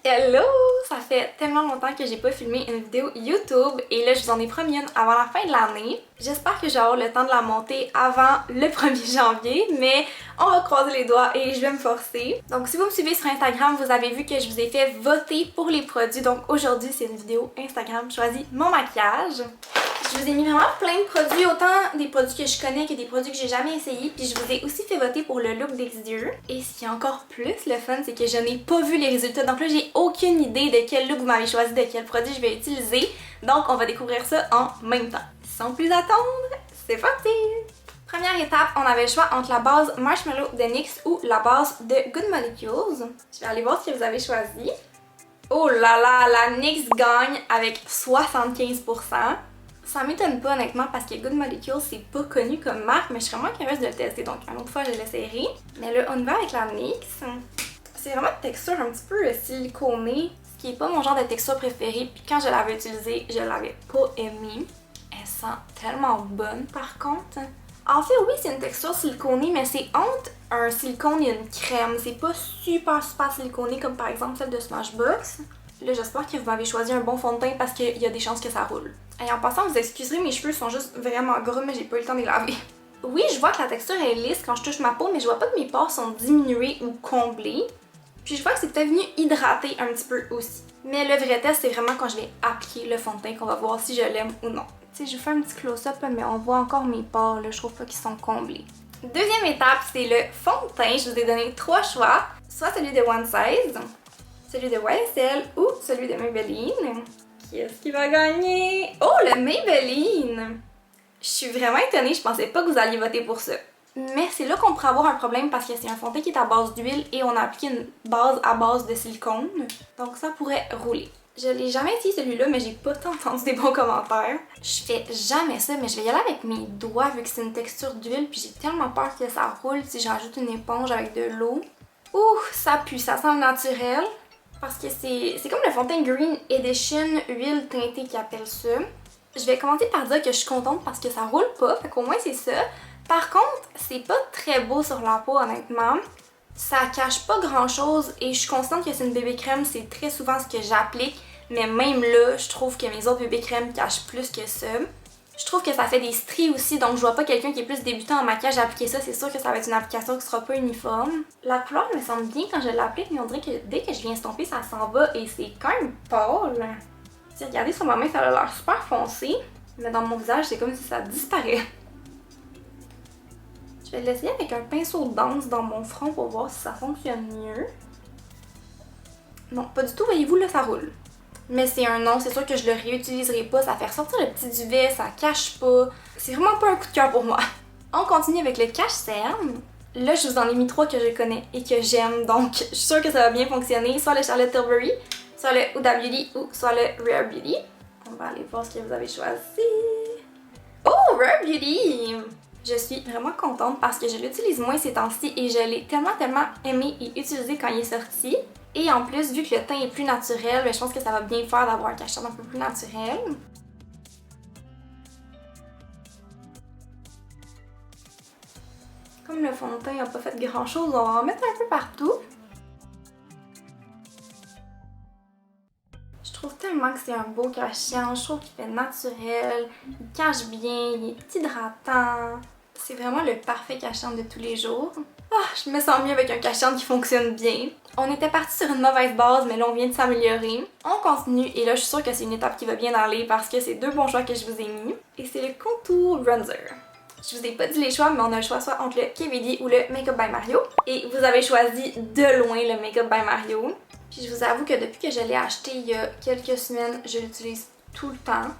Hello! Ça fait tellement longtemps que j'ai pas filmé une vidéo YouTube et là je vous en ai promis une avant la fin de l'année. J'espère que je vais avoir le temps de la monter avant le 1er janvier, mais on va croiser les doigts et je vais me forcer. Donc si vous me suivez sur Instagram, vous avez vu que je vous ai fait voter pour les produits. Donc aujourd'hui c'est une vidéo Instagram, choisis mon maquillage. Je vous ai mis vraiment plein de produits, autant des produits que je connais que des produits que j'ai jamais essayés. Puis je vous ai aussi fait voter pour le look des yeux. Et ce qui est encore plus le fun, c'est que je n'ai pas vu les résultats. Donc là, j'ai aucune idée de quel look vous m'avez choisi, de quel produit je vais utiliser. Donc on va découvrir ça en même temps. Sans plus attendre, c'est parti! Première étape, on avait le choix entre la base Marshmallow de NYX ou la base de Good Molecules. Je vais aller voir ce que vous avez choisi. Oh là là, la NYX gagne avec 75%. Ça m'étonne pas honnêtement parce que Good Molecules c'est pas connu comme marque, mais je suis vraiment curieuse de le tester, donc une autre fois je l'essayerai. Mais là on y va avec la NYX. C'est vraiment une texture un petit peu siliconée, ce qui est pas mon genre de texture préférée, puis quand je l'avais utilisée, je l'avais pas aimée. Elle sent tellement bonne par contre. En fait oui c'est une texture siliconée, mais c'est entre un silicone et une crème. C'est pas super siliconé comme par exemple celle de Smashbox. Là, j'espère que vous m'avez choisi un bon fond de teint parce qu'il y a des chances que ça roule. Et en passant, vous excuserez, mes cheveux sont juste vraiment gros, mais j'ai pas eu le temps de les laver. Oui, je vois que la texture est lisse quand je touche ma peau, mais je vois pas que mes pores sont diminués ou comblés. Puis je vois que c'est peut-être venu hydrater un petit peu aussi. Mais le vrai test, c'est vraiment quand je vais appliquer le fond de teint qu'on va voir si je l'aime ou non. Tu sais, je fais un petit close-up, mais on voit encore mes pores, là, je trouve pas qu'ils sont comblés. Deuxième étape, c'est le fond de teint. Je vous ai donné 3 choix. Soit celui de One Size, celui de YSL ou celui de Maybelline. Qui est-ce qui va gagner? Oh, le Maybelline! Je suis vraiment étonnée, je pensais pas que vous alliez voter pour ça. Mais c'est là qu'on pourrait avoir un problème parce que c'est un fond de teint qui est à base d'huile et on a appliqué une base à base de silicone. Donc ça pourrait rouler. Je l'ai jamais essayé celui-là, mais j'ai pas tant entendu des bons commentaires. Je fais jamais ça, mais je vais y aller avec mes doigts vu que c'est une texture d'huile puis j'ai tellement peur que ça roule si j'ajoute une éponge avec de l'eau. Ouh, ça pue, ça sent le naturel. Parce que c'est comme le fond de teint Green Edition huile teintée qui appelle ça. Je vais commencer par dire que je suis contente parce que ça roule pas, fait qu'au moins c'est ça. Par contre, c'est pas très beau sur la peau honnêtement. Ça cache pas grand chose et je suis consciente que c'est une bébé crème, c'est très souvent ce que j'applique. Mais même là, je trouve que mes autres bébé crèmes cachent plus que ça. Je trouve que ça fait des stries aussi, donc je vois pas quelqu'un qui est plus débutant en maquillage appliquer ça. C'est sûr que ça va être une application qui sera pas uniforme. La couleur me semble bien quand je l'applique, mais on dirait que dès que je viens estomper, ça s'en va et c'est quand même pâle. Si regardez sur ma main, ça a l'air super foncé, mais dans mon visage, c'est comme si ça disparaît. Je vais l'essayer avec un pinceau de danse dans mon front pour voir si ça fonctionne mieux. Non, pas du tout, voyez-vous, là, ça roule. Mais c'est un non, c'est sûr que je le réutiliserai pas, ça fait ressortir le petit duvet, ça cache pas. C'est vraiment pas un coup de cœur pour moi. On continue avec le cache-cerne. Là, je vous en ai mis 3 que je connais et que j'aime, donc je suis sûre que ça va bien fonctionner. Soit le Charlotte Tilbury, soit le Huda Beauty ou soit le Rare Beauty. On va aller voir ce que vous avez choisi. Oh, Rare Beauty! Je suis vraiment contente parce que je l'utilise moins ces temps-ci et je l'ai tellement aimé et utilisé quand il est sorti. Et en plus, vu que le teint est plus naturel, je pense que ça va bien faire d'avoir un cache-cerne un peu plus naturel. Comme le fond de teint n'a pas fait grand chose, on va en mettre un peu partout. Je trouve tellement que c'est un beau cache-cerne, je trouve qu'il fait naturel, il cache bien, il est hydratant. C'est vraiment le parfait cache-cerne de tous les jours. Ah, je me sens mieux avec un cache-cerne qui fonctionne bien. On était parti sur une mauvaise base, mais là on vient de s'améliorer. On continue et là je suis sûre que c'est une étape qui va bien aller parce que c'est 2 bons choix que je vous ai mis. Et c'est le Contour Bronzer. Je vous ai pas dit les choix, mais on a le choix soit entre le KVD ou le Makeup by Mario. Et vous avez choisi de loin le Makeup by Mario. Puis je vous avoue que depuis que je l'ai acheté il y a quelques semaines, je l'utilise tout le temps.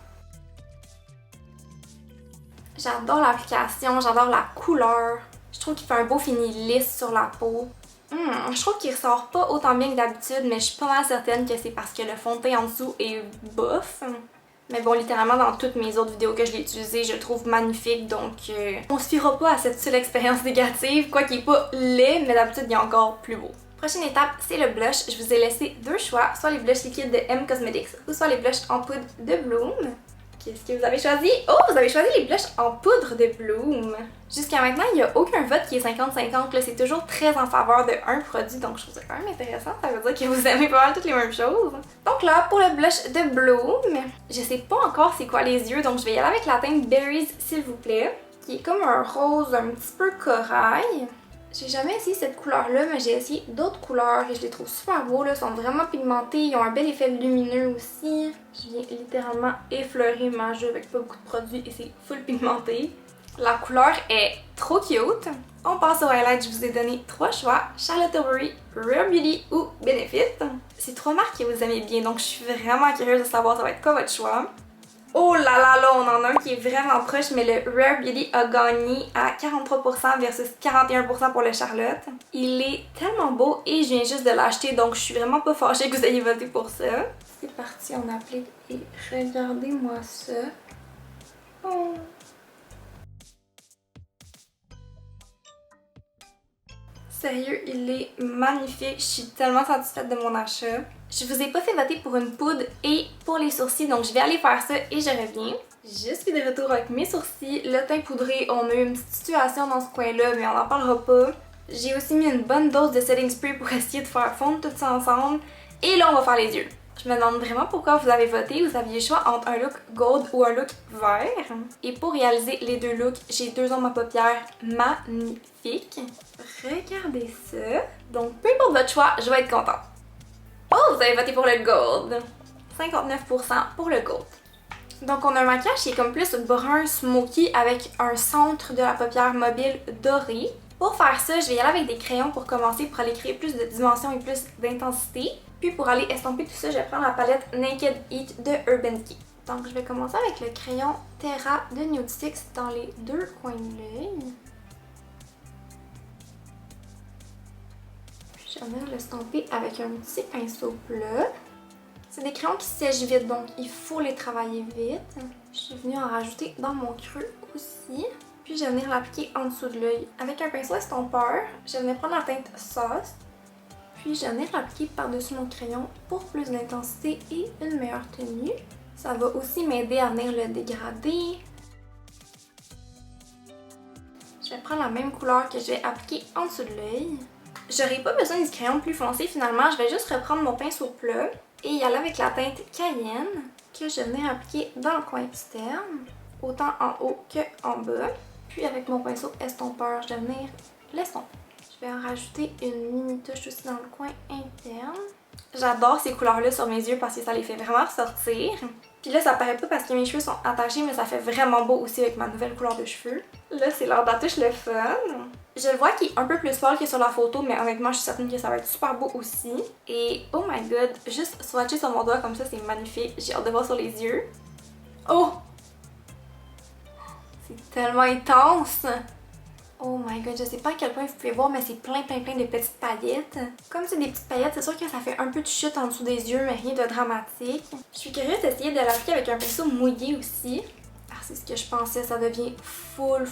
J'adore l'application, j'adore la couleur. Je trouve qu'il fait un beau fini lisse sur la peau. Je trouve qu'il ressort pas autant bien que d'habitude, mais je suis pas mal certaine que c'est parce que le fond de teint en dessous est bof. Mais bon, littéralement dans toutes mes autres vidéos que je l'ai utilisé, je le trouve magnifique, donc on se fiera pas à cette seule expérience négative, quoi qu'il est pas laid, mais d'habitude il est encore plus beau. Prochaine étape, c'est le blush. Je vous ai laissé 2 choix, soit les blushs liquides de M Cosmetics ou soit les blushs en poudre de Bloom, Qu'est-ce que vous avez choisi? Oh, vous avez choisi les blushs en poudre de Bloom. Jusqu'à maintenant, il n'y a aucun vote qui est 50-50. C'est toujours très en faveur de un produit, donc je trouve ça quand même intéressant. Ça veut dire que vous aimez pas mal toutes les mêmes choses. Donc là, pour le blush de Bloom, je sais pas encore c'est quoi les yeux, donc je vais y aller avec la teinte Berries, s'il vous plaît, qui est comme un rose un petit peu corail. J'ai jamais essayé cette couleur-là, mais j'ai essayé d'autres couleurs et je les trouve super beaux. Ils sont vraiment pigmentés, ils ont un bel effet lumineux aussi. Je viens littéralement effleurer ma joue avec pas beaucoup de produits et c'est full pigmenté. La couleur est trop cute. On passe au highlight, je vous ai donné 3 choix, Charlotte Tilbury, Rare Beauty ou Benefit. C'est 3 marques que vous aimez bien, donc je suis vraiment curieuse de savoir ça va être quoi votre choix. Oh là là là, on en a un qui est vraiment proche, mais le Rare Beauty a gagné à 43% versus 41% pour le Charlotte. Il est tellement beau et je viens juste de l'acheter, donc je suis vraiment pas fâchée que vous ayez voté pour ça. C'est parti, on applique et regardez-moi ça. Oh. Sérieux, il est magnifique. Je suis tellement satisfaite de mon achat. Je vous ai pas fait voter pour une poudre et pour les sourcils, donc je vais aller faire ça et je reviens. Je suis de retour avec mes sourcils, le teint poudré. On a eu une petite situation dans ce coin-là, mais on n'en parlera pas. J'ai aussi mis une bonne dose de setting spray pour essayer de faire fondre tout ça ensemble. Et là, on va faire les yeux. Je me demande vraiment pourquoi vous avez voté. Vous aviez le choix entre un look gold ou un look vert. Et pour réaliser les deux looks, j'ai deux ombres à paupières magnifiques. Regardez ça. Donc, peu importe votre choix, je vais être contente. Oh, vous avez voté pour le gold. 59% pour le gold. Donc, on a un maquillage qui est comme plus brun smoky avec un centre de la paupière mobile doré. Pour faire ça, je vais y aller avec des crayons pour commencer, pour aller créer plus de dimension et plus d'intensité. Puis pour aller estomper tout ça, je vais prendre la palette Naked Heat de Urban Decay. Donc je vais commencer avec le crayon Terra de Nude Sticks dans les deux coins de l'œil. Puis je vais venir l'estomper avec un petit pinceau plat. C'est des crayons qui sèchent vite, donc il faut les travailler vite. Je suis venue en rajouter dans mon creux aussi. Puis je vais venir l'appliquer en dessous de l'œil. Avec un pinceau estompeur, je vais venir prendre la teinte Sauce. Puis je vais venir l'appliquer par-dessus mon crayon pour plus d'intensité et une meilleure tenue. Ça va aussi m'aider à venir le dégrader. Je vais prendre la même couleur que je vais appliquer en dessous de l'œil. J'aurai pas besoin du crayon plus foncé finalement, je vais juste reprendre mon pinceau plat et y aller avec la teinte Cayenne que je vais venir appliquer dans le coin externe, autant en haut qu'en bas. Puis avec mon pinceau estompeur, je vais venir l'estomper. Je vais en rajouter une mini touche aussi dans le coin interne. J'adore ces couleurs-là sur mes yeux parce que ça les fait vraiment ressortir. Puis là, ça paraît pas parce que mes cheveux sont attachés, mais ça fait vraiment beau aussi avec ma nouvelle couleur de cheveux. Là, c'est l'heure de la touche le fun. Je le vois qu'il est un peu plus pâle que sur la photo, mais honnêtement, je suis certaine que ça va être super beau aussi. Et oh my god, juste swatcher sur mon doigt comme ça, c'est magnifique. J'ai hâte de voir sur les yeux. Oh! C'est tellement intense! Oh my god, je sais pas à quel point vous pouvez voir, mais c'est plein de petites paillettes. Comme c'est des petites paillettes, c'est sûr que ça fait un peu de chute en dessous des yeux, mais rien de dramatique. Je suis curieuse d'essayer de l'appliquer avec un pinceau mouillé aussi. Ah, c'est ce que je pensais, ça devient full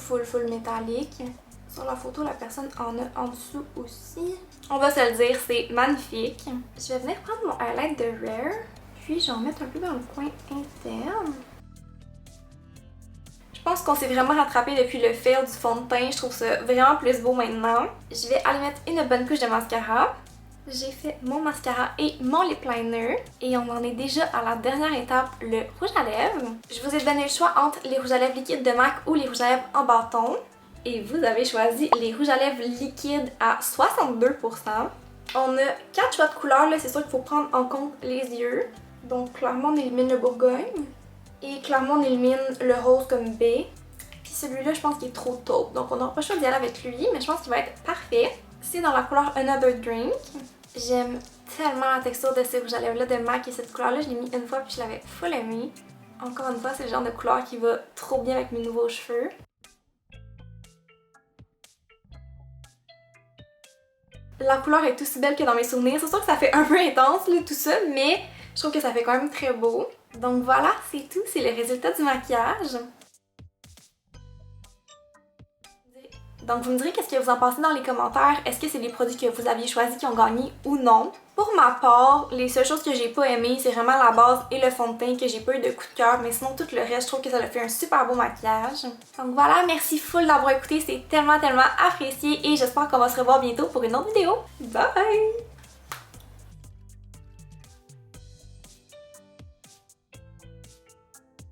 métallique. Sur la photo, la personne en a en dessous aussi. On va se le dire, c'est magnifique. Je vais venir prendre mon highlight de Rare, puis j'en mettre un peu dans le coin interne. Je pense qu'on s'est vraiment rattrapé depuis le fail du fond de teint. Je trouve ça vraiment plus beau maintenant. Je vais aller mettre une bonne couche de mascara. J'ai fait mon mascara et mon lip liner. Et on en est déjà à la dernière étape, le rouge à lèvres. Je vous ai donné le choix entre les rouges à lèvres liquides de MAC ou les rouges à lèvres en bâton. Et vous avez choisi les rouges à lèvres liquides à 62%. On a 4 choix de couleurs. Là, c'est sûr qu'il faut prendre en compte les yeux. Donc clairement, on élimine le Bourgogne. Et clairement, on élimine le rose comme B. Puis celui-là, je pense qu'il est trop taupe. Donc on n'aura pas le choix d'y aller avec lui, mais je pense qu'il va être parfait. C'est dans la couleur Another Drink. J'aime tellement la texture de ces rouges à lèvres-là de MAC et cette couleur-là, je l'ai mis une fois puis je l'avais full aimée. Encore une fois, c'est le genre de couleur qui va trop bien avec mes nouveaux cheveux. La couleur est aussi belle que dans mes souvenirs. C'est sûr que ça fait un peu intense, là, tout ça, mais je trouve que ça fait quand même très beau. Donc voilà, c'est tout. C'est le résultat du maquillage. Donc vous me direz qu'est-ce que vous en pensez dans les commentaires. Est-ce que c'est les produits que vous aviez choisis qui ont gagné ou non? Pour ma part, les seules choses que j'ai pas aimées, c'est vraiment la base et le fond de teint que j'ai pas eu de coup de cœur, mais sinon tout le reste, je trouve que ça a fait un super beau maquillage. Donc voilà, merci full d'avoir écouté, c'est tellement apprécié et j'espère qu'on va se revoir bientôt pour une autre vidéo. Bye!